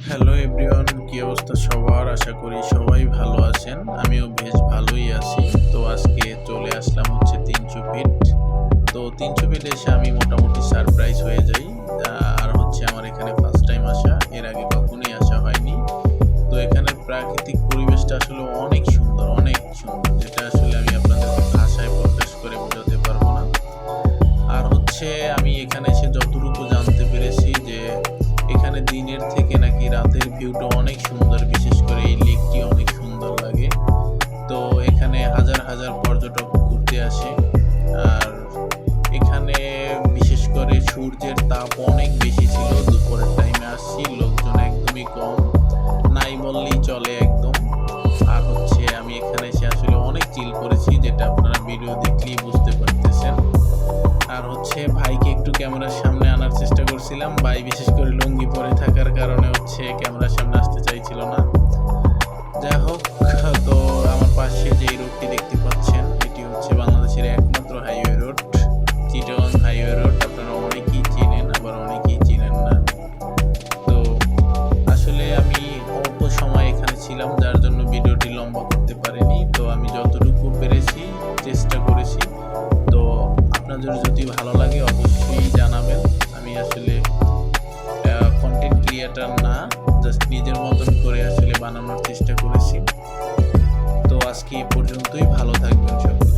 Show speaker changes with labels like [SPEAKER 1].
[SPEAKER 1] Hello everyone, কি অবস্থা সবার? আশা করি সবাই ভালো আছেন। আমিও বেশ ভালোই আছি। তো আজকে চলে আসলাম হচ্ছে 300 ফিট। তো 300 ফিট এসে আমি মোটামুটি সারপ্রাইজ হয়ে যাই। আর হচ্ছে আমার এখানে ফার্স্ট টাইম আসা, এর আগে কখনোই আসা হয়নি। তো এখানের প্রাকৃতিক পরিবেশটা আসলে অনেক সুন্দর, অনেক সুন্দর, যেটা আসলে আমি আপনাদেরকে ভাষায় প্রকাশ করে বোঝাতে পারবো না। আর হচ্ছে আমি এখানে এসে যতটুকু জানতে পেরেছি যে এখানে দিনের থেকে নাকি রাতের ভিউটা অনেক সুন্দর, বিশেষ করে এই লেকটি অনেক সুন্দর লাগে। তো এখানে হাজার হাজার পর্যটক ঘুরতে আসে। আর এখানে বিশেষ করে সূর্যের তাপ অনেক বেশি ছিল। দুপুরের টাইমে আসছি, লোকজন একদমই কম, নাই বললেই চলে একদম। আর হচ্ছে আমি এখানে এসে আসলে অনেক চিল করেছি, যেটা আপনারা ভিডিও দেখলেই বুঝতে পারতেছেন। আর হচ্ছে ভাইকে একটু ক্যামেরার সামনে আনার চেষ্টা করছিলাম, ভাই বিশেষ করে লুঙ্গি পরে থাকার কারণে হচ্ছে ক্যামেরার সামনে আসতে চাইছিল না। যাই হোক, তো আমার পাশে যে রোডটি দেখতে পাচ্ছেন, এটি হচ্ছে বাংলাদেশের একমাত্র highway road, Chittagong highway road. আপনারা অনেকেই চিনেন, আবার অনেকেই চিনেন না। তো আসলে আমি অল্প সময় এখানে ছিলাম, যার জন্য ভিডিওটি লম্বা করতে পারিনি। তো আমি যতটুকু পেরেছি চেষ্টা করেছি। তো আপনাদের যদি ভালো লাগে অবশ্যই জানাবেন। আমি আসলে কন্টেন্ট ক্রিয়েটর না, জাস্ট নিজের মতন করে আসলে বানানোর চেষ্টা করেছি। তো আজকে এই পর্যন্তই, ভালো থাকবেন সকলে।